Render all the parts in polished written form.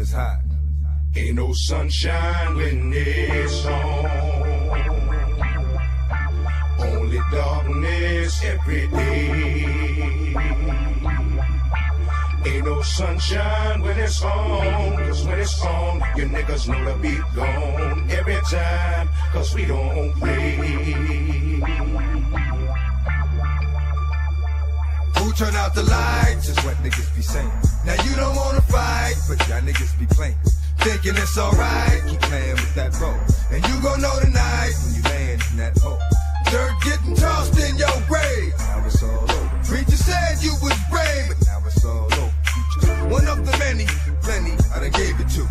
is hot. Ain't no sunshine when it's on. Only darkness every day. Ain't no sunshine when it's on. Cause when it's on, you niggas know the beat gone. Every time, cause we don't play. Who turn out the lights is what niggas be saying. Now you don't wanna fight, but y'all niggas be playing. Thinking it's alright, keep playing with that role. And you gon' know tonight when you land in that hole. Dirt getting tossed in your grave. Now it's all over. Preacher said you was brave, but now it's all over. You just one of the many, plenty I done gave it to.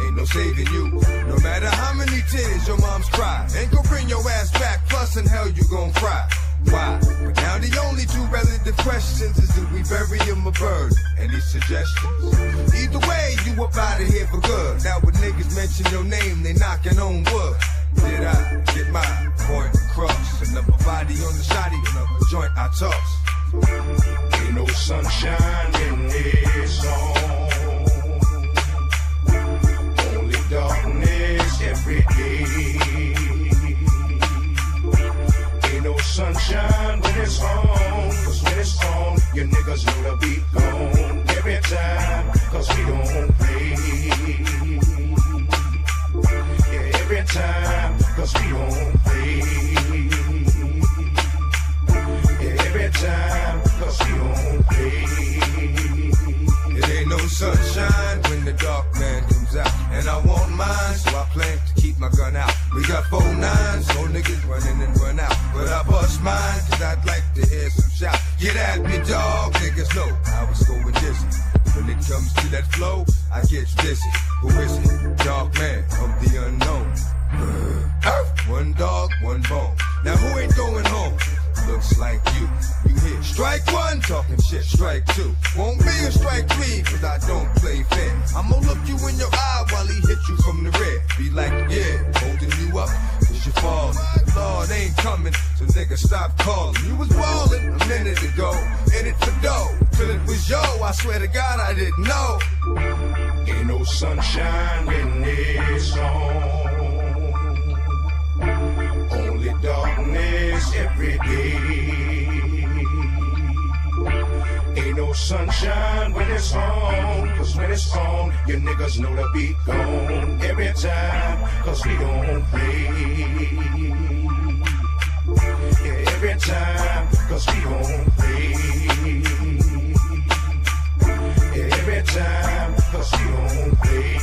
Ain't no saving you. No matter how many tears your mom's cry, ain't gon' bring your ass back. Plus in hell you gon' cry. Why? But now the only two relative questions is do we bury him or burn? Any suggestions? Either way, you up out of here for good. Now when niggas mention your name, they knocking on wood. Did I get my point across? Another body on the shoddy, another joint I toss. Ain't no sunshine when it's on. Only darkness every day. Ain't no sunshine when it's on. Cause when it's on, you niggas know the beat gone. Every time, cause we don't play. Yeah, every time, cause we don't play. Yeah, every time, cause we don't play. It ain't no sunshine when the dark man comes out. And I want mine, so I plan to keep my gun out. We got 4 9s, so niggas running and run out. But I bust mine, cause I'd like to hear some shout. Get at me, dog, niggas know I was going dizzy. When it comes to that flow, I get dizzy. Who is it? Dark man of the unknown. One dog, one bone. Now who ain't going home? Looks like you. You hear strike 1, talking shit, strike 2. Won't be a strike 3, cause I don't play fair. I'ma look you in your eye while he hit you from the rear. Be like, yeah, holding you up, cause you fall. Lord ain't coming, so nigga stop calling. You was ballin' a minute ago, in it for dough. Till it was yo, I swear to God I didn't know. Ain't no sunshine when it's on. Only darkness every day. Ain't no sunshine when it's on. Cause when it's on, you niggas know the beat gone. Every time, cause we don't play. Yeah, every time, cause we don't play. Yeah, every time, cause we don't play.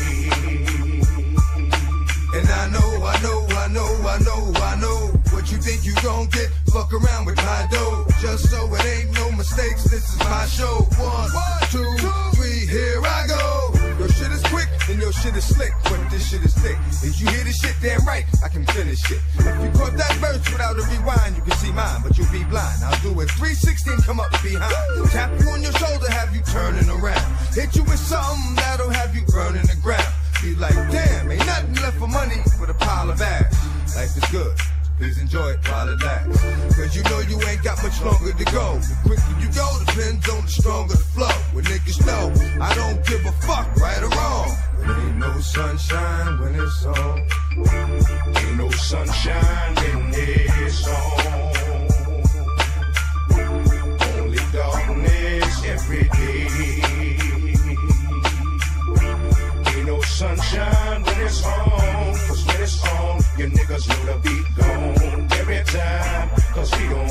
And I know what you think you gon' get. Fuck around with my dough. Just so it ain't no mistakes, this is my show. 1, 2, 3, here I go. Your shit is quick, and your shit is slick, but this shit is thick. If you hear this shit damn right, I can finish it. If you caught that verse without a rewind, you can see mine, but you'll be blind. I'll do it 360 and come up behind. Tap you on your shoulder, have you turning around. Hit you with something that'll have you burning the ground. Be like, damn, ain't nothing left for money but a pile of ash. Life is good, please enjoy it while it lasts. Cause you know you ain't got much longer to go. The quicker you go, depends on the stronger the flow. When niggas know, I don't give a fuck, right or wrong. But ain't no sunshine when it's on. Ain't no sunshine when it's on. Only darkness every day. Ain't no sunshine when it's on. Cause when it's on, you niggas know the beat gone. Every time, cause we don't